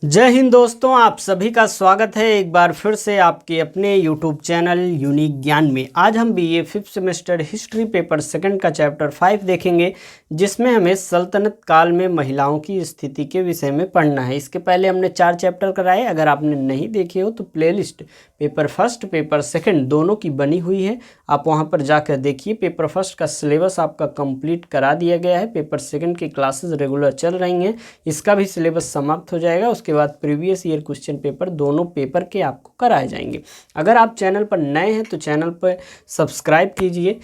जय हिंद दोस्तों, आप सभी का स्वागत है एक बार फिर से आपके अपने यूट्यूब चैनल यूनिक ज्ञान में। आज हम BA 5th semester history paper second का चैप्टर 5 देखेंगे, जिसमें हमें सल्तनत काल में महिलाओं की स्थिति के विषय में पढ़ना है। इसके पहले हमने 4 चैप्टर कराए, अगर आपने नहीं देखे हो तो playlist paper first paper second दोनों की बनी हुई है, आप वहां पर जाकर देखिए। पेपर फर्स्ट का सिलेबस आपका कंप्लीट करा दिया गया है, पेपर सेकंड की क्लासेस रेगुलर चल रही हैं, इसका भी सिलेबस समाप्त हो जाएगा। उसके बाद प्रीवियस ईयर क्वेश्चन पेपर दोनों पेपर के आपको कराए जाएंगे। अगर आप चैनल पर नए हैं तो चैनल पर सब्सक्राइब कीजिए,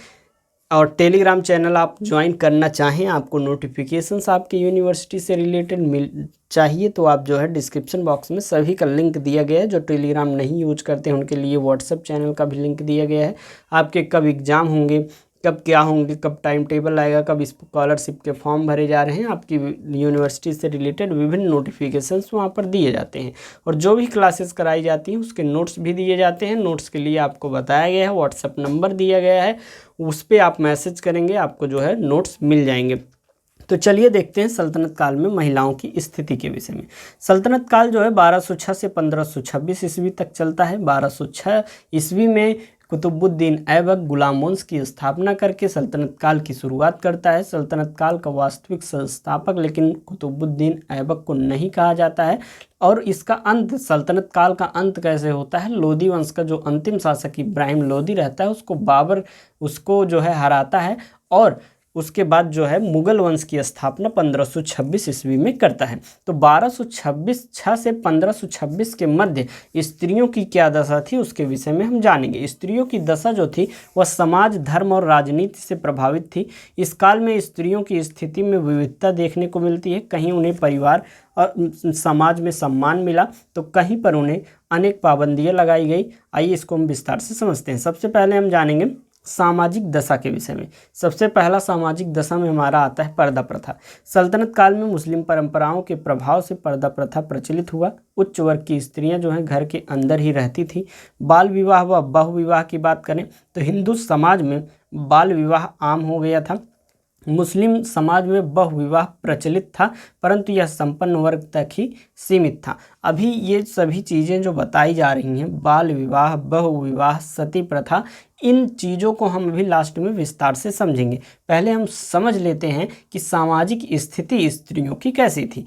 और टेलीग्राम चैनल आप ज्वाइन करना चाहें, आपको नोटिफिकेशंस आपके यूनिवर्सिटी से रिलेटेड मिल चाहिए तो आप जो है डिस्क्रिप्शन बॉक्स में सभी का लिंक दिया गया है। जो टेलीग्राम नहीं यूज करते हैं उनके लिए व्हाट्सएप चैनल का भी लिंक दिया गया है। आपके कब एग्ज़ाम होंगे, कब क्या होंगे, कब टाइम टेबल आएगा, कब स्कॉलरशिप के फॉर्म भरे जा रहे हैं, आपकी यूनिवर्सिटी से रिलेटेड विभिन्न नोटिफिकेशंस वहाँ पर दिए जाते हैं। और जो भी क्लासेस कराई जाती हैं उसके नोट्स भी दिए जाते हैं। नोट्स के लिए आपको बताया गया है, व्हाट्सएप नंबर दिया गया है, उस पर आप मैसेज करेंगे, आपको जो है नोट्स मिल जाएंगे। तो चलिए देखते हैं सल्तनत काल में महिलाओं की स्थिति के विषय में। सल्तनत काल जो है 1206 से 1526 ईस्वी तक चलता है। 1206 ईस्वी में कुतुबुद्दीन ऐबक गुलाम वंश की स्थापना करके सल्तनत काल की शुरुआत करता है। सल्तनत काल का वास्तविक संस्थापक लेकिन कुतुबुद्दीन ऐबक को नहीं कहा जाता है। और इसका अंत, सल्तनत काल का अंत कैसे होता है? लोदी वंश का जो अंतिम शासक इब्राहिम लोदी रहता है, उसको बाबर उसको जो है हराता है, और उसके बाद जो है मुगल वंश की स्थापना 1526 ईस्वी में करता है। तो 1226 से 1526 के मध्य स्त्रियों की क्या दशा थी उसके विषय में हम जानेंगे। स्त्रियों की दशा जो थी वह समाज, धर्म और राजनीति से प्रभावित थी। इस काल में स्त्रियों की स्थिति में विविधता देखने को मिलती है। कहीं उन्हें परिवार और समाज में सम्मान मिला तो कहीं पर उन्हें अनेक पाबंदियाँ लगाई गई। आइए इसको हम विस्तार से समझते हैं। सबसे पहले हम जानेंगे सामाजिक दशा के विषय में। सबसे पहला सामाजिक दशा में हमारा आता है पर्दा प्रथा। सल्तनत काल में मुस्लिम परंपराओं के प्रभाव से पर्दा प्रथा प्रचलित हुआ। उच्च वर्ग की स्त्रियां जो हैं घर के अंदर ही रहती थी। बाल विवाह व बहु विवाह की बात करें तो हिंदू समाज में बाल विवाह आम हो गया था। मुस्लिम समाज में बहु विवाह प्रचलित था, परंतु यह संपन्न वर्ग तक ही सीमित था। अभी ये सभी चीज़ें जो बताई जा रही हैं, बाल विवाह, बहु विवाह, सती प्रथा, इन चीज़ों को हम अभी लास्ट में विस्तार से समझेंगे। पहले हम समझ लेते हैं कि सामाजिक स्थिति स्त्रियों की कैसी थी।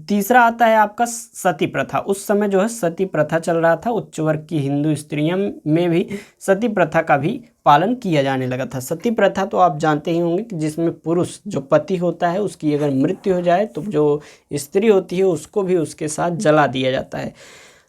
तीसरा आता है आपका सती प्रथा। उस समय जो है सती प्रथा चल रहा था। उच्च वर्ग की हिंदू स्त्रियों में भी सती प्रथा का भी पालन किया जाने लगा था। सती प्रथा तो आप जानते ही होंगे कि जिसमें पुरुष जो पति होता है उसकी अगर मृत्यु हो जाए तो जो स्त्री होती है उसको भी उसके साथ जला दिया जाता है।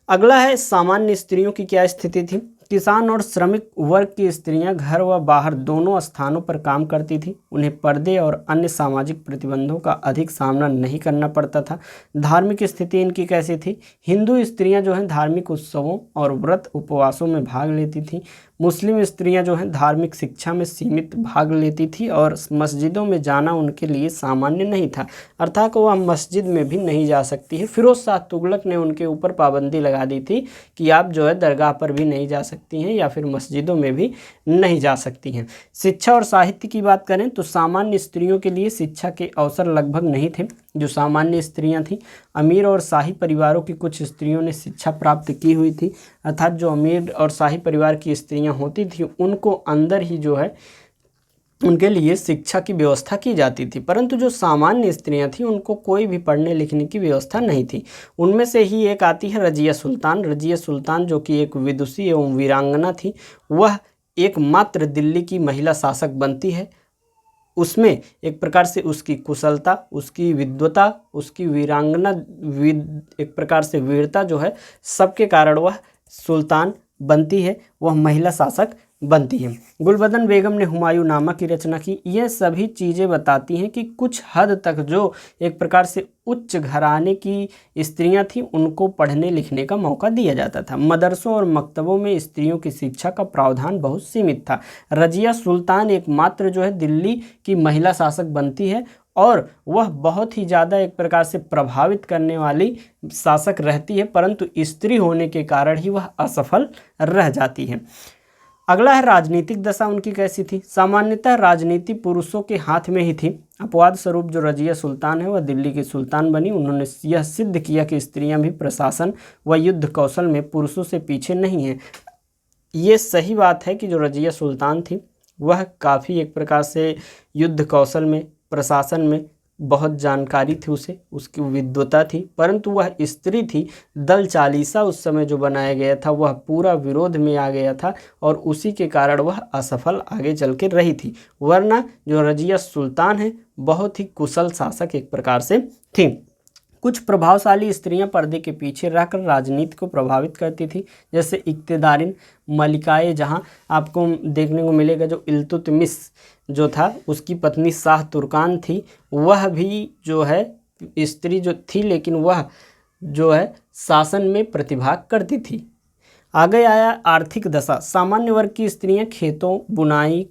अगला है सामान्य स्त्रियों की क्या स्थिति थी। किसान और श्रमिक वर्ग की स्त्रियां घर व बाहर दोनों स्थानों पर काम करती थी। उन्हें पर्दे और अन्य सामाजिक प्रतिबंधों का अधिक सामना नहीं करना पड़ता था। धार्मिक स्थिति इनकी कैसी थी? हिंदू स्त्रियां जो हैं धार्मिक उत्सवों और व्रत उपवासों में भाग लेती थीं। मुस्लिम स्त्रियां जो हैं धार्मिक शिक्षा में सीमित भाग लेती थी, और मस्जिदों में जाना उनके लिए सामान्य नहीं था, अर्थात वह मस्जिद में भी नहीं जा सकती है। फिरोज शाह तुगलक ने उनके ऊपर पाबंदी लगा दी थी कि आप जो है दरगाह पर भी नहीं जा सकती हैं या फिर मस्जिदों में भी नहीं जा सकती हैं। शिक्षा और साहित्य की बात करें तो सामान्य स्त्रियों के लिए शिक्षा के अवसर लगभग नहीं थे। जो सामान्य स्त्रियां थीं, अमीर और शाही परिवारों की कुछ स्त्रियों ने शिक्षा प्राप्त की हुई थी, अर्थात जो अमीर और शाही परिवार की स्त्रियां होती थी उनको अंदर ही जो है उनके लिए शिक्षा की व्यवस्था की जाती थी। परंतु जो सामान्य स्त्रियां थीं उनको कोई भी पढ़ने लिखने की व्यवस्था नहीं थी। उनमें से ही एक आती है रजिया सुल्तान। रजिया सुल्तान जो कि एक विदुषी एवं वीरांगना थी, वह एकमात्र दिल्ली की महिला शासक बनती है। उसमें एक प्रकार से उसकी कुशलता, उसकी विद्वता, उसकी वीरांगना, एक प्रकार से वीरता जो है, सबके कारण वह सुल्तान बनती है, वह महिला शासक बनती है। गुलबदन बेगम ने हुमायूंनामा की रचना की। ये सभी चीज़ें बताती हैं कि कुछ हद तक जो एक प्रकार से उच्च घराने की स्त्रियां थीं उनको पढ़ने लिखने का मौका दिया जाता था। मदरसों और मकतबों में स्त्रियों की शिक्षा का प्रावधान बहुत सीमित था। रजिया सुल्तान एकमात्र जो है दिल्ली की महिला शासक बनती है, और वह बहुत ही ज़्यादा एक प्रकार से प्रभावित करने वाली शासक रहती है, परंतु स्त्री होने के कारण ही वह असफल रह जाती है। अगला है राजनीतिक दशा उनकी कैसी थी। सामान्यतः राजनीति पुरुषों के हाथ में ही थी। अपवाद स्वरूप जो रजिया सुल्तान है वह दिल्ली की सुल्तान बनी। उन्होंने यह सिद्ध किया कि स्त्रियां भी प्रशासन व युद्ध कौशल में पुरुषों से पीछे नहीं हैं। ये सही बात है कि जो रजिया सुल्तान थी वह काफ़ी एक प्रकार से युद्ध कौशल में, प्रशासन में बहुत जानकारी थी, उसे उसकी विद्वता थी, परंतु वह स्त्री थी। दल चालीसा उस समय जो बनाया गया था वह पूरा विरोध में आ गया था और उसी के कारण वह असफल आगे चल के रही थी। वरना जो रजिया सुल्तान है बहुत ही कुशल शासक एक प्रकार से थी। कुछ प्रभावशाली स्त्रियां पर्दे के पीछे रहकर राजनीति को प्रभावित करती थी, जैसे इक्तदारिन मलिकाए जहां। आपको देखने को मिलेगा जो इल्तुतमिश जो था उसकी पत्नी शाह तुर्कान थी, वह भी जो है स्त्री जो थी, लेकिन वह जो है शासन में प्रतिभाग करती थी। आगे आया आर्थिक दशा। सामान्य वर्ग की स्त्रियां खेतों, बुनाई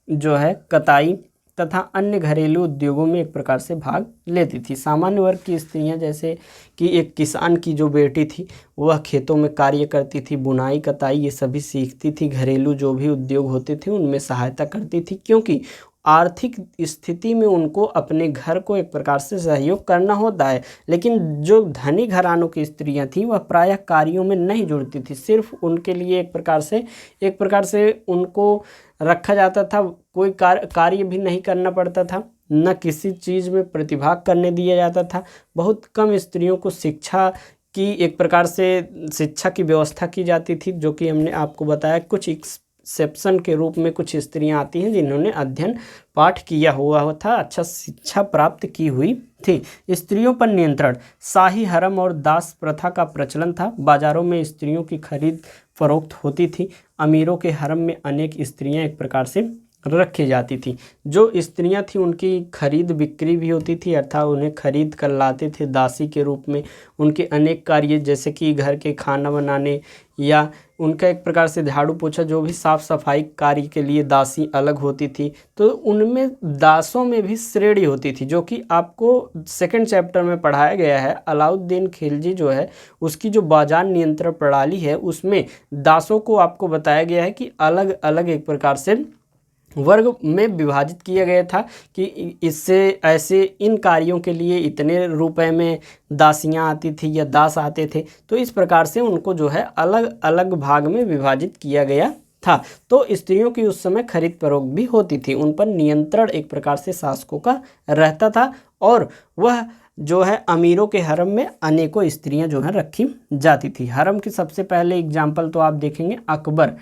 जो है कताई तथा अन्य घरेलू उद्योगों में एक प्रकार से भाग लेती थी। सामान्य वर्ग की स्त्रियां जैसे कि एक किसान की जो बेटी थी वह खेतों में कार्य करती थी, बुनाई कताई ये सभी सीखती थी, घरेलू जो भी उद्योग होते थे उनमें सहायता करती थी, क्योंकि आर्थिक स्थिति में उनको अपने घर को एक प्रकार से सहयोग करना होता है। लेकिन जो धनी घरानों की स्त्रियां थीं वह प्रायः कार्यों में नहीं जुड़ती थी। सिर्फ उनके लिए एक प्रकार से उनको रखा जाता था, कोई कार्य भी नहीं करना पड़ता था, न किसी चीज़ में प्रतिभाग करने दिया जाता था। बहुत कम स्त्रियों को शिक्षा की एक प्रकार से शिक्षा की व्यवस्था की जाती थी, जो कि हमने आपको बताया। कुछ एक्सेप्शन के रूप में कुछ स्त्रियां आती हैं जिन्होंने अध्ययन पाठ किया हुआ था, अच्छा शिक्षा प्राप्त की हुई थी। स्त्रियों पर नियंत्रण। शाही हरम और दास प्रथा का प्रचलन था। बाजारों में स्त्रियों की खरीद फरोख्त होती थी। अमीरों के हरम में अनेक स्त्रियां एक प्रकार से रखी जाती थी। जो स्त्रियां थी उनकी खरीद बिक्री भी होती थी, अर्थात उन्हें खरीद कर लाते थे दासी के रूप में। उनके अनेक कार्य जैसे कि घर के खाना बनाने या उनका एक प्रकार से झाड़ू पोछा जो भी साफ सफाई कार्य के लिए दासी अलग होती थी। तो उनमें दासों में भी श्रेणी होती थी, जो कि आपको सेकंड चैप्टर में पढ़ाया गया है। अलाउद्दीन खिलजी जो है उसकी जो बाजार नियंत्रण प्रणाली है उसमें दासों को आपको बताया गया है कि अलग अलग एक प्रकार से वर्ग में विभाजित किया गया था कि इससे ऐसे इन कार्यों के लिए इतने रुपए में दासियां आती थी या दास आते थे। तो इस प्रकार से उनको जो है अलग अलग भाग में विभाजित किया गया था। तो स्त्रियों की उस समय खरीद फरोख्त भी होती थी, उन पर नियंत्रण एक प्रकार से शासकों का रहता था। और वह जो है अमीरों के हरम में अनेकों स्त्रियां जो है रखी जाती थी। हरम की सबसे पहले एग्जाम्पल तो आप देखेंगे अकबर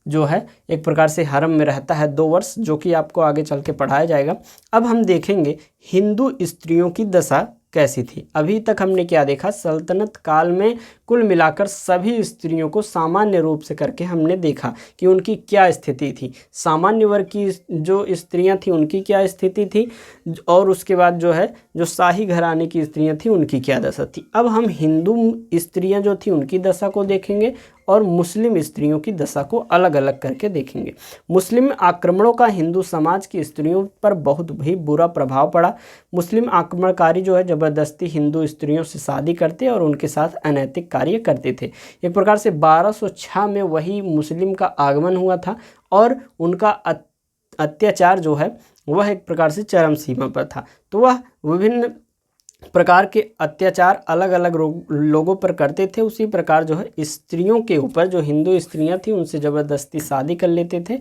जो है एक प्रकार से हरम में रहता है 2 वर्ष, जो कि आपको आगे चल के पढ़ाया जाएगा। अब हम देखेंगे हिंदू स्त्रियों की दशा कैसी थी। अभी तक हमने क्या देखा, सल्तनत काल में कुल मिलाकर सभी स्त्रियों को सामान्य रूप से करके हमने देखा कि उनकी क्या स्थिति थी। सामान्य वर्ग की जो स्त्रियां थी उनकी क्या स्थिति थी, और उसके बाद जो है जो शाही घराने की स्त्रियां थी उनकी क्या दशा थी। अब हम हिंदू स्त्रियां जो थी उनकी दशा को देखेंगे और मुस्लिम स्त्रियों की दशा को अलग अलग करके देखेंगे। मुस्लिम आक्रमणों का हिंदू समाज की स्त्रियों पर बहुत भी बुरा प्रभाव पड़ा। मुस्लिम आक्रमणकारी जो है ज़बरदस्ती हिंदू स्त्रियों से शादी करते और उनके साथ अनैतिक कार्य करते थे। एक प्रकार से 1206 में वही मुस्लिम का आगमन हुआ था और उनका अत्याचार जो है वह एक प्रकार से चरम सीमा पर था। तो वह विभिन्न प्रकार के अत्याचार अलग अलग लोगों पर करते थे। उसी प्रकार जो है स्त्रियों के ऊपर, जो हिंदू स्त्रियां थी उनसे ज़बरदस्ती शादी कर लेते थे,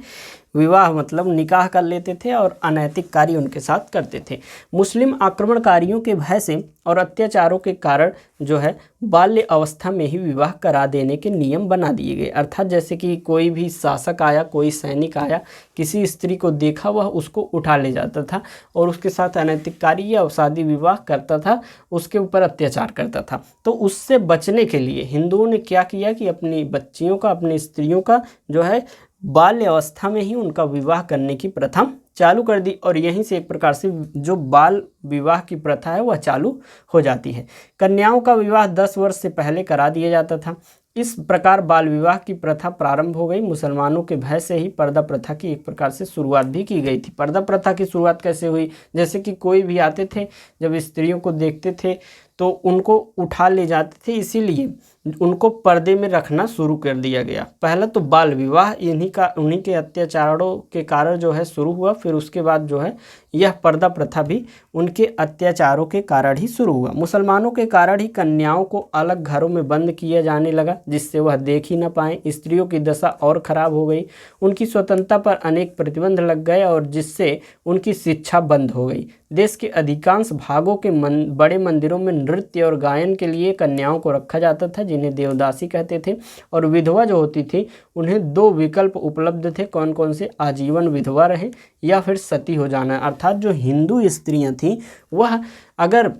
विवाह मतलब निकाह कर लेते थे और अनैतिक कार्य उनके साथ करते थे। मुस्लिम आक्रमणकारियों के भय से और अत्याचारों के कारण जो है बाल्य अवस्था में ही विवाह करा देने के नियम बना दिए गए। अर्थात जैसे कि कोई भी शासक आया, कोई सैनिक आया, किसी स्त्री को देखा वह उसको उठा ले जाता था और उसके साथ अनैतिक कार्य या शादी विवाह करता था, उसके ऊपर अत्याचार करता था। तो उससे बचने के लिए हिंदुओं ने क्या किया कि अपनी बच्चियों का, अपनी स्त्रियों का जो है बाल्य अवस्था में ही उनका विवाह करने की प्रथा चालू कर दी और यहीं से एक प्रकार से जो बाल विवाह की प्रथा है वह चालू हो जाती है। कन्याओं का विवाह 10 वर्ष से पहले करा दिया जाता था। इस प्रकार बाल विवाह की प्रथा प्रारंभ हो गई। मुसलमानों के भय से ही पर्दा प्रथा की एक प्रकार से शुरुआत भी की गई थी। पर्दा प्रथा की शुरुआत कैसे हुई, जैसे कि कोई भी आते थे, जब स्त्रियों को देखते थे तो उनको उठा ले जाते थे, इसीलिए उनको पर्दे में रखना शुरू कर दिया गया। पहला तो बाल विवाह उन्हीं के अत्याचारों के कारण जो है शुरू हुआ, फिर उसके बाद जो है यह पर्दा प्रथा भी उनके अत्याचारों के कारण ही शुरू हुआ। मुसलमानों के कारण ही कन्याओं को अलग घरों में बंद किया जाने लगा, जिससे वह देख ही न पाएँ। स्त्रियों की दशा और खराब हो गई, उनकी स्वतंत्रता पर अनेक प्रतिबंध लग गए और जिससे उनकी शिक्षा बंद हो गई। देश के अधिकांश भागों के बड़े मंदिरों में नृत्य और गायन के लिए कन्याओं को रखा जाता था, जिन्हें देवदासी कहते थे। और विधवा जो होती थी उन्हें दो विकल्प उपलब्ध थे, कौन कौन से, आजीवन विधवा रहे या फिर सती हो जाना। अर्थात जो हिंदू स्त्रियां थीं वह अगर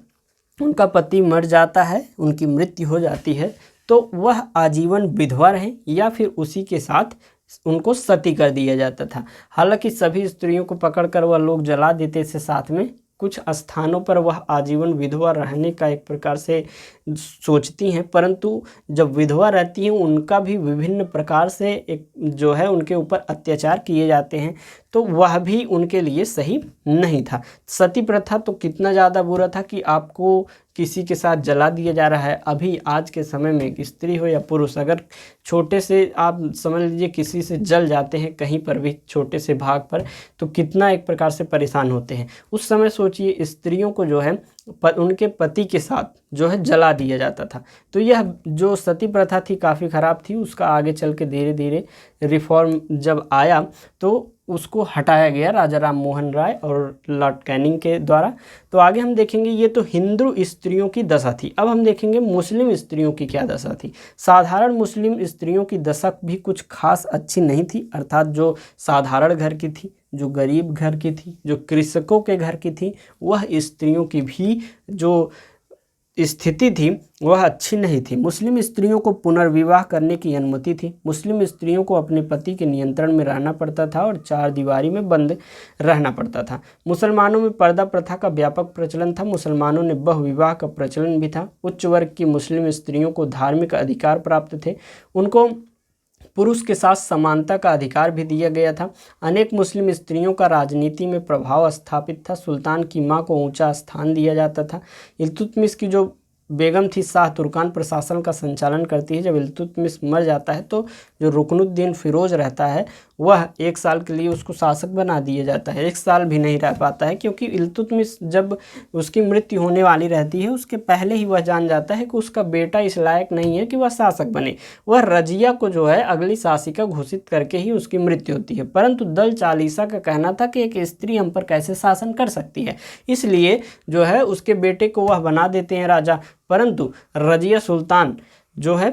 उनका पति मर जाता है, उनकी मृत्यु हो जाती है, तो वह आजीवन विधवा रहे या फिर उसी के साथ उनको सती कर दिया जाता था। हालांकि सभी स्त्रियों को पकड़कर वह लोग जला देते थे साथ में, कुछ स्थानों पर वह आजीवन विधवा रहने का एक प्रकार से सोचती हैं, परंतु जब विधवा रहती हैं उनका भी विभिन्न प्रकार से एक जो है उनके ऊपर अत्याचार किए जाते हैं, तो वह भी उनके लिए सही नहीं था। सती प्रथा तो कितना ज़्यादा बुरा था कि आपको किसी के साथ जला दिया जा रहा है। अभी आज के समय में एक स्त्री हो या पुरुष, अगर छोटे से आप समझ लीजिए किसी से जल जाते हैं कहीं पर भी छोटे से भाग पर, तो कितना एक प्रकार से परेशान होते हैं। उस समय सोचिए स्त्रियों को जो है उनके पति के साथ जो है जला दिया जाता था। तो यह जो सती प्रथा थी काफ़ी ख़राब थी। उसका आगे चल के धीरे धीरे रिफॉर्म जब आया तो उसको हटाया गया राजा राम मोहन राय और लॉर्ड कैनिंग के द्वारा। तो आगे हम देखेंगे, ये तो हिंदू स्त्रियों की दशा थी। अब हम देखेंगे मुस्लिम स्त्रियों की क्या दशा थी। साधारण मुस्लिम स्त्रियों की दशा भी कुछ खास अच्छी नहीं थी। अर्थात जो साधारण घर की थी, जो गरीब घर की थी, जो कृषकों के घर की थी, वह स्त्रियों की भी जो स्थिति थी वह अच्छी नहीं थी। मुस्लिम स्त्रियों को पुनर्विवाह करने की अनुमति थी। मुस्लिम स्त्रियों को अपने पति के नियंत्रण में रहना पड़ता था और चार दीवारी में बंद रहना पड़ता था। मुसलमानों में पर्दा प्रथा का व्यापक प्रचलन था। मुसलमानों ने बहुविवाह का प्रचलन भी था। उच्च वर्ग की मुस्लिम स्त्रियों को धार्मिक अधिकार प्राप्त थे। उनको पुरुष के साथ समानता का अधिकार भी दिया गया था। अनेक मुस्लिम स्त्रियों का राजनीति में प्रभाव स्थापित था। सुल्तान की मां को ऊंचा स्थान दिया जाता था। इल्तुतमिश की जो बेगम थी शाह तुर्कान प्रशासन का संचालन करती है। जब इल्तुतमिश मर जाता है तो जो रुकनुद्दीन फिरोज रहता है वह 1 साल के लिए उसको शासक बना दिया जाता है। 1 साल भी नहीं रह पाता है, क्योंकि इल्तुतमिश जब उसकी मृत्यु होने वाली रहती है उसके पहले ही वह जान जाता है कि उसका बेटा इस लायक नहीं है कि वह शासक बने। वह रजिया को जो है अगली शासिका घोषित करके ही उसकी मृत्यु होती है। परंतु दल चालीसा का कहना था कि एक स्त्री हम पर कैसे शासन कर सकती है, इसलिए जो है उसके बेटे को वह बना देते हैं राजा। परंतु रजिया सुल्तान जो है,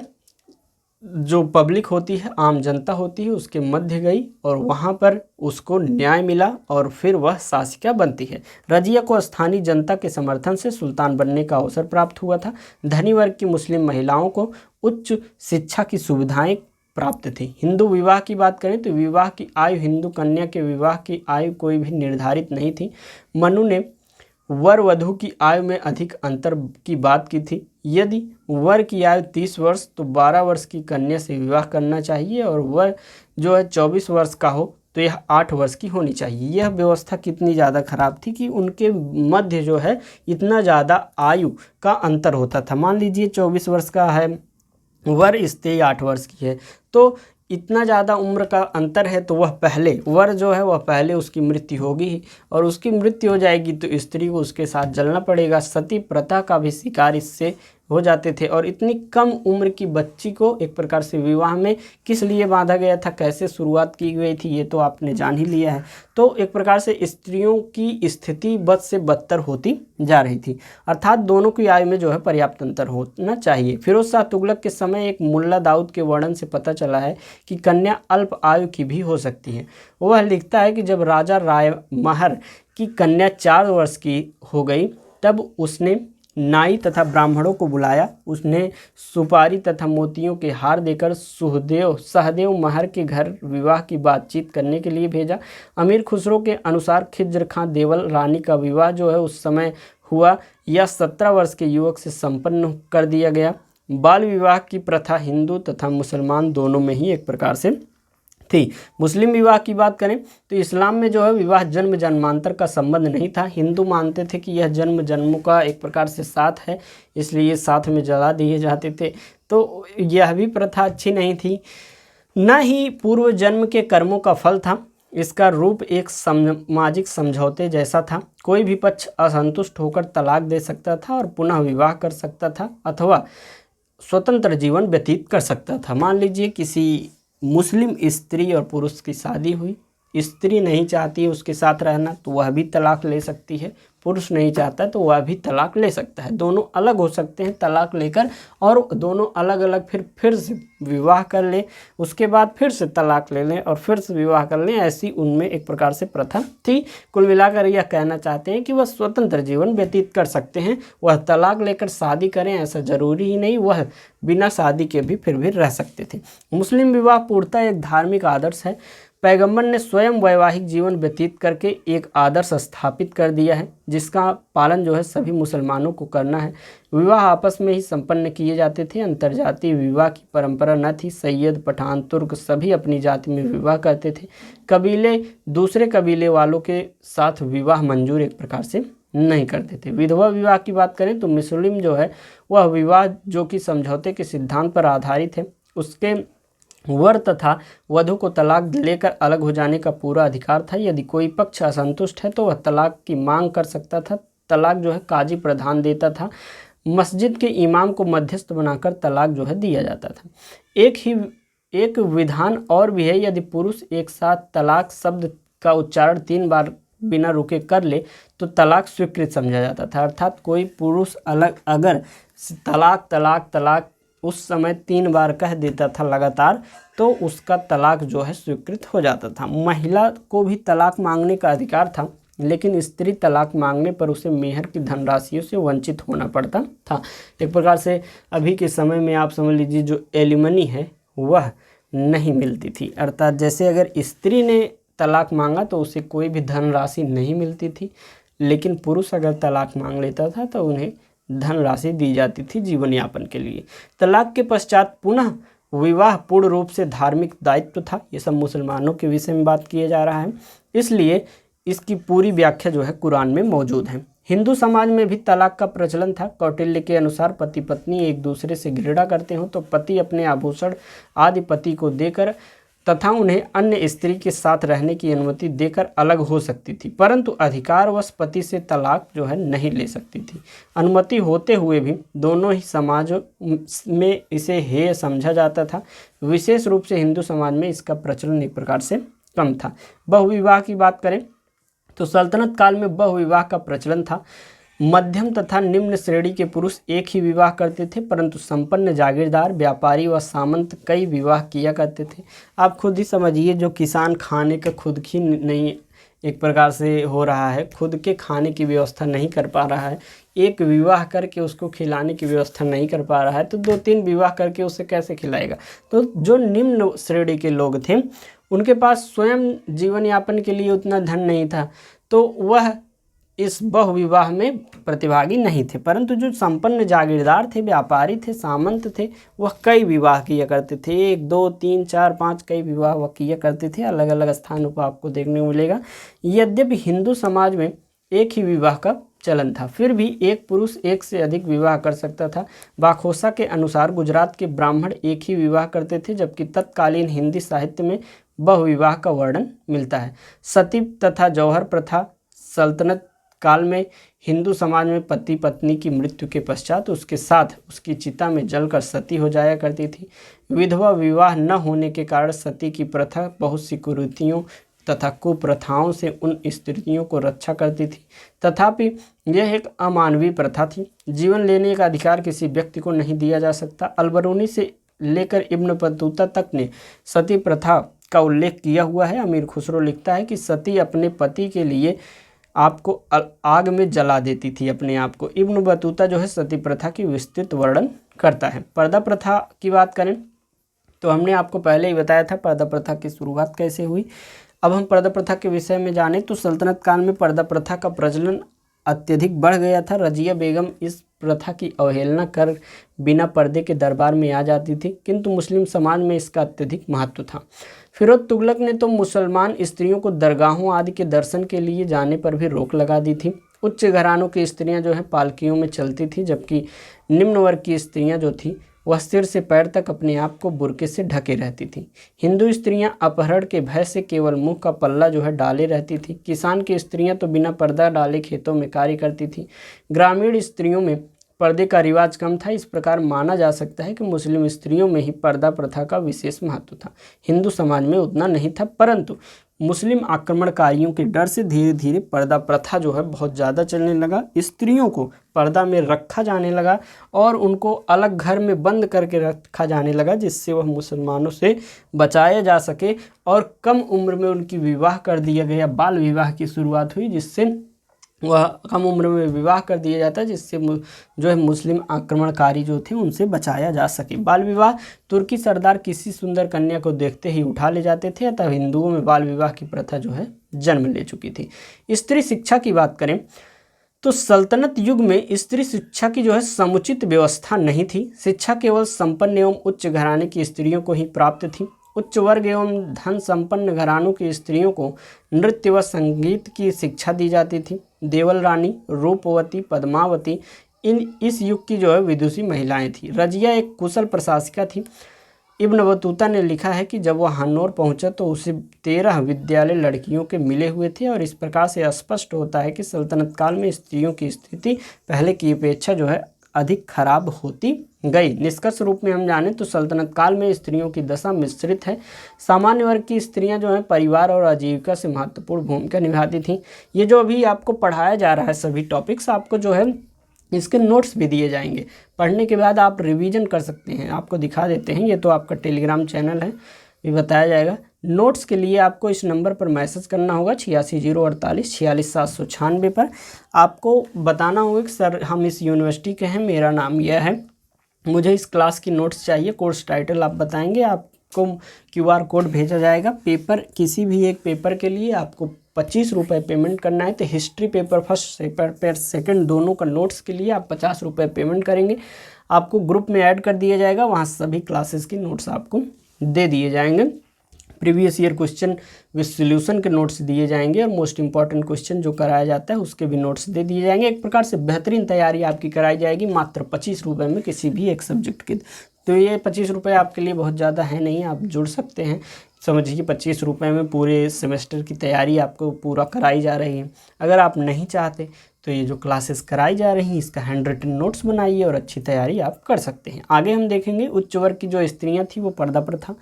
जो पब्लिक होती है, आम जनता होती है, उसके मध्य गई और वहाँ पर उसको न्याय मिला और फिर वह शासिका बनती है। रजिया को स्थानीय जनता के समर्थन से सुल्तान बनने का अवसर प्राप्त हुआ था। धनी वर्ग की मुस्लिम महिलाओं को उच्च शिक्षा की सुविधाएं प्राप्त थी। हिंदू विवाह की बात करें तो विवाह की आयु, हिंदू कन्या के विवाह की आयु कोई भी निर्धारित नहीं थी। मनु ने वर वधू की आयु में अधिक अंतर की बात की थी। यदि वर की आयु 30 वर्ष तो 12 वर्ष की कन्या से विवाह करना चाहिए और वर जो है 24 वर्ष का हो तो यह 8 वर्ष की होनी चाहिए। यह व्यवस्था कितनी ज़्यादा खराब थी कि उनके मध्य जो है इतना ज़्यादा आयु का अंतर होता था। मान लीजिए 24 वर्ष का है वर, स्त्री 8 वर्ष की है, तो इतना ज़्यादा उम्र का अंतर है तो वह पहले वर जो है वह पहले उसकी मृत्यु होगी और उसकी मृत्यु हो जाएगी तो स्त्री को उसके साथ जलना पड़ेगा। सती प्रथा का भी शिकार इससे हो जाते थे। और इतनी कम उम्र की बच्ची को एक प्रकार से विवाह में किस लिए बांधा गया था, कैसे शुरुआत की गई थी, ये तो आपने जान ही लिया है। तो एक प्रकार से स्त्रियों की स्थिति बद से बदतर होती जा रही थी। अर्थात दोनों की आयु में जो है पर्याप्त अंतर होना चाहिए। फिरोज शाह तुगलक के समय एक मुल्ला दाऊद के वर्णन से पता चला है कि कन्या अल्प आयु की भी हो सकती है। वह लिखता है कि जब राजा राय महर की कन्या 4 वर्ष की हो गई तब उसने नाई तथा ब्राह्मणों को बुलाया। उसने सुपारी तथा मोतियों के हार देकर सहदेव महर के घर विवाह की बातचीत करने के लिए भेजा। अमीर खुसरो के अनुसार खिज्र खां देवल रानी का विवाह जो है उस समय हुआ या 17 वर्ष के युवक से संपन्न कर दिया गया। बाल विवाह की प्रथा हिंदू तथा मुसलमान दोनों में ही एक प्रकार से थी। मुस्लिम विवाह की बात करें तो इस्लाम में जो है विवाह जन्म जन्मांतर का संबंध नहीं था। हिंदू मानते थे कि यह जन्म जन्मों का एक प्रकार से साथ है, इसलिए साथ में जला दिए जाते थे। तो यह भी प्रथा अच्छी नहीं थी। न ही पूर्व जन्म के कर्मों का फल था। इसका रूप एक सामाजिक समझौते जैसा था। कोई भी पक्ष असंतुष्ट होकर तलाक दे सकता था और पुनः विवाह कर सकता था अथवा स्वतंत्र जीवन व्यतीत कर सकता था। मान लीजिए किसी मुस्लिम स्त्री और पुरुष की शादी हुई, स्त्री नहीं चाहती है उसके साथ रहना तो वह भी तलाक ले सकती है, पुरुष नहीं चाहता तो वह भी तलाक ले सकता है। दोनों अलग हो सकते हैं तलाक लेकर, और दोनों अलग अलग फिर से विवाह कर लें, उसके बाद फिर से तलाक ले लें और फिर से विवाह कर लें। ऐसी उनमें एक प्रकार से प्रथा थी। कुल मिलाकर यह कहना चाहते हैं कि वह स्वतंत्र जीवन व्यतीत कर सकते हैं। वह तलाक लेकर शादी करें ऐसा ज़रूरी ही नहीं, वह बिना शादी के भी फिर भी रह सकते थे। मुस्लिम विवाह पूर्णतः एक धार्मिक आदर्श है। पैगंबर ने स्वयं वैवाहिक जीवन व्यतीत करके एक आदर्श स्थापित कर दिया है, जिसका पालन जो है सभी मुसलमानों को करना है। विवाह आपस में ही संपन्न किए जाते थे। अंतर्जातीय विवाह की परंपरा न थी। सैयद, पठान, तुर्क सभी अपनी जाति में विवाह करते थे। कबीले दूसरे कबीले वालों के साथ विवाह मंजूर एक प्रकार से नहीं करते थे। विधवा विवाह की बात करें तो मुस्लिम जो है वह विवाह जो कि समझौते के सिद्धांत पर आधारित है। उसके वर तथा वधु को तलाक लेकर अलग हो जाने का पूरा अधिकार था। यदि कोई पक्ष असंतुष्ट है तो वह तलाक की मांग कर सकता था। तलाक जो है काजी प्रधान देता था। मस्जिद के इमाम को मध्यस्थ बनाकर तलाक जो है दिया जाता था। एक विधान और भी है, यदि पुरुष एक साथ तलाक शब्द का उच्चारण 3 बार बिना रुके कर ले तो तलाक स्वीकृत समझा जाता था। अर्थात कोई पुरुष अगर तलाक तलाक तलाक उस समय 3 बार कह देता था लगातार तो उसका तलाक जो है स्वीकृत हो जाता था। महिला को भी तलाक मांगने का अधिकार था, लेकिन स्त्री तलाक मांगने पर उसे मेहर की धनराशियों से वंचित होना पड़ता था। एक प्रकार से अभी के समय में आप समझ लीजिए जो एलिमनी है वह नहीं मिलती थी। अर्थात जैसे अगर स्त्री ने तलाक मांगा तो उसे कोई भी धनराशि नहीं मिलती थी, लेकिन पुरुष अगर तलाक मांग लेता था तो उन्हें धनराशि दी जाती थी जीवन यापन के लिए। तलाक के पश्चात पुनः विवाह पूर्ण रूप से धार्मिक दायित्व था। ये सब मुसलमानों के विषय में बात किया जा रहा है, इसलिए इसकी पूरी व्याख्या जो है कुरान में मौजूद है। हिंदू समाज में भी तलाक का प्रचलन था। कौटिल्य के अनुसार पति पत्नी एक दूसरे से घृणा करते हो तो पति अपने आभूषण आदि पति को देकर तथा उन्हें अन्य स्त्री के साथ रहने की अनुमति देकर अलग हो सकती थी, परंतु अधिकारवश पति से तलाक जो है नहीं ले सकती थी। अनुमति होते हुए भी दोनों ही समाजों में इसे हेय समझा जाता था। विशेष रूप से हिंदू समाज में इसका प्रचलन एक प्रकार से कम था। बहुविवाह की बात करें तो सल्तनत काल में बहुविवाह का प्रचलन था। मध्यम तथा निम्न श्रेणी के पुरुष एक ही विवाह करते थे, परंतु संपन्न जागीरदार, व्यापारी व सामंत कई विवाह किया करते थे। आप खुद ही समझिए, जो किसान खाने का खुद की नहीं एक प्रकार से हो रहा है, खुद के खाने की व्यवस्था नहीं कर पा रहा है, एक विवाह करके उसको खिलाने की व्यवस्था नहीं कर पा रहा है, तो 2-3 विवाह करके उसे कैसे खिलाएगा। तो जो निम्न श्रेणी के लोग थे उनके पास स्वयं जीवन यापन के लिए उतना धन नहीं था, तो वह इस बहुविवाह में प्रतिभागी नहीं थे। परंतु जो संपन्न जागीरदार थे, व्यापारी थे, सामंत थे, वह कई विवाह किया करते थे। 1, 2, 3, 4, 5 कई विवाह वह किया करते थे। अलग अलग स्थानों पर आपको देखने को मिलेगा। यद्यपि हिंदू समाज में एक ही विवाह का चलन था, फिर भी एक पुरुष एक से अधिक विवाह कर सकता था। बाखोसा के अनुसार गुजरात के ब्राह्मण एक ही विवाह करते थे, जबकि तत्कालीन हिंदी साहित्य में बहुविवाह का वर्णन मिलता है। सती तथा जौहर प्रथा सल्तनत काल में हिंदू समाज में पति पत्नी की मृत्यु के पश्चात उसके साथ उसकी चिता में जलकर सती हो जाया करती थी। विधवा विवाह न होने के कारण सती की प्रथा बहुत सी कुरीतियों तथा कुप्रथाओं से उन स्त्रियों को रक्षा करती थी। तथापि यह एक अमानवीय प्रथा थी। जीवन लेने का अधिकार किसी व्यक्ति को नहीं दिया जा सकता। अलबरूनी से लेकर इब्न बतूता तक ने सती प्रथा का उल्लेख किया हुआ है। अमीर खुसरो लिखता है कि सती अपने पति के लिए आपको आग में जला देती थी अपने आप को। इब्न बतूता जो है सती प्रथा की विस्तृत वर्णन करता है। पर्दा प्रथा की बात करें तो हमने आपको पहले ही बताया था पर्दा प्रथा की शुरुआत कैसे हुई। अब हम पर्दा प्रथा के विषय में जानें तो सल्तनत काल में पर्दा प्रथा का प्रचलन अत्यधिक बढ़ गया था। रजिया बेगम इस प्रथा की अवहेलना कर बिना पर्दे के दरबार में आ जाती थी, किंतु मुस्लिम समाज में इसका अत्यधिक महत्व था। फिरोज तुगलक ने तो मुसलमान स्त्रियों को दरगाहों आदि के दर्शन के लिए जाने पर भी रोक लगा दी थी। उच्च घरानों की स्त्रियां जो है पालकियों में चलती थी, जबकि निम्न वर्ग की स्त्रियां जो थी वह सिर से पैर तक अपने आप को बुर्के से ढके रहती थी। हिंदू स्त्रियां अपहरण के भय से केवल मुंह का पल्ला जो है डाले रहती थी। किसान की स्त्रियां तो बिना पर्दा डाले खेतों में कार्य करती थी। ग्रामीण स्त्रियों में पर्दे का रिवाज कम था। इस प्रकार माना जा सकता है कि मुस्लिम स्त्रियों में ही पर्दा प्रथा का विशेष महत्व था, हिंदू समाज में उतना नहीं था। परंतु मुस्लिम आक्रमणकारियों के डर से धीरे धीरे पर्दा प्रथा जो है बहुत ज़्यादा चलने लगा। स्त्रियों को पर्दा में रखा जाने लगा और उनको अलग घर में बंद करके रखा जाने लगा, जिससे वह मुसलमानों से बचाया जा सके। और कम उम्र में उनकी विवाह कर दिया गया, बाल विवाह की शुरुआत हुई, जिससे वह कम उम्र में विवाह कर दिया जाता है, जिससे जो है मुस्लिम आक्रमणकारी जो थे उनसे बचाया जा सके। बाल विवाह, तुर्की सरदार किसी सुंदर कन्या को देखते ही उठा ले जाते थे, अतः हिंदुओं में बाल विवाह की प्रथा जो है जन्म ले चुकी थी। स्त्री शिक्षा की बात करें तो सल्तनत युग में स्त्री शिक्षा की जो है समुचित व्यवस्था नहीं थी। शिक्षा केवल संपन्न एवं उच्च घराने की स्त्रियों को ही प्राप्त थी। उच्च वर्ग एवं धन संपन्न घरानों की स्त्रियों को नृत्य व संगीत की शिक्षा दी जाती थी। देवल रानी, रूपवती, पद्मावती इस युग की जो है विदुषी महिलाएं थी। रजिया एक कुशल प्रशासिका थी। इब्न बतूता ने लिखा है कि जब वह हन्नौर पहुंचा तो उसे 13 विद्यालय लड़कियों के मिले हुए थे, और इस प्रकार से स्पष्ट होता है कि सल्तनत काल में स्त्रियों की स्थिति पहले की अपेक्षा जो है अधिक खराब होती गई। निष्कर्ष रूप में हम जानें तो सल्तनत काल में स्त्रियों की दशा मिश्रित है। सामान्य वर्ग की स्त्रियां जो हैं परिवार और आजीविका से महत्वपूर्ण भूमिका निभाती थीं। ये जो अभी आपको पढ़ाया जा रहा है सभी टॉपिक्स, आपको जो है इसके नोट्स भी दिए जाएंगे। पढ़ने के बाद आप रिवीजन कर सकते हैं। आपको दिखा देते हैं, ये तो आपका टेलीग्राम चैनल है, भी बताया जाएगा। नोट्स के लिए आपको इस नंबर पर मैसेज करना होगा 8608 46 पर। आपको बताना होगा कि सर हम इस यूनिवर्सिटी के हैं, मेरा नाम यह है, मुझे इस क्लास की नोट्स चाहिए, कोर्स टाइटल आप बताएंगे, आपको QR कोड भेजा जाएगा। पेपर, किसी भी एक पेपर के लिए आपको 25 रुपये पेमेंट करना है। तो history paper first, paper second दोनों का नोट्स के लिए आप 50 रुपये पेमेंट करेंगे। आपको ग्रुप में ऐड कर दिया जाएगा, वहाँ सभी क्लासेस की नोट्स आपको दे दिए जाएंगे। Previous year question with solution के नोट्स दिए जाएंगे, और मोस्ट इंपॉर्टेंट क्वेश्चन जो कराया जाता है उसके भी नोट्स दे दिए जाएंगे। एक प्रकार से बेहतरीन तैयारी आपकी कराई जाएगी मात्र 25 रुपये में किसी भी एक सब्जेक्ट की। तो ये 25 रुपये आपके लिए बहुत ज़्यादा है नहीं, आप जुड़ सकते हैं। समझिए 25 रुपये में पूरे सेमेस्टर की तैयारी आपको पूरा कराई जा रही है। अगर आप नहीं चाहते तो ये जो क्लासेस कराई जा रही हैं इसका हैंड रिटन नोट्स बनाइए और अच्छी तैयारी आप कर सकते हैं। आगे हम देखेंगे उच्च वर्ग की जो स्त्रियां थी वो पर्दा प्रथा,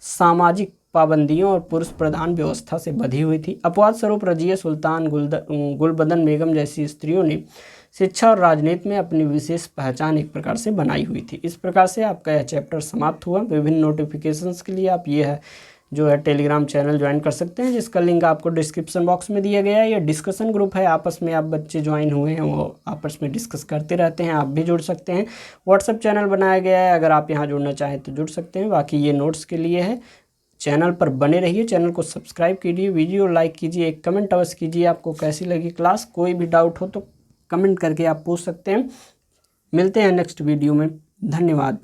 सामाजिक पाबंदियों और पुरुष प्रधान व्यवस्था से बधी हुई थी। अपवाद स्वरूप रजिया सुल्तान, गुलबदन बेगम जैसी स्त्रियों ने शिक्षा और राजनीति में अपनी विशेष पहचान एक प्रकार से बनाई हुई थी। इस प्रकार से आपका यह चैप्टर समाप्त हुआ। विभिन्न नोटिफिकेशंस के लिए आप ये है जो है टेलीग्राम चैनल ज्वाइन कर सकते हैं, जिसका लिंक आपको डिस्क्रिप्शन बॉक्स में दिया गया है। ये डिस्कशन ग्रुप है, आपस में आप बच्चे ज्वाइन हुए हैं वो आपस में डिस्कस करते रहते हैं, आप भी जुड़ सकते हैं। व्हाट्सएप चैनल बनाया गया है, अगर आप यहाँ जुड़ना चाहें तो जुड़ सकते हैं। बाकी ये नोट्स के लिए है, चैनल पर बने रहिए, चैनल को सब्सक्राइब कीजिए, वीडियो लाइक कीजिए, एक कमेंट अवश्य कीजिए आपको कैसी लगी क्लास। कोई भी डाउट हो तो कमेंट करके आप पूछ सकते हैं। मिलते हैं नेक्स्ट वीडियो में, धन्यवाद।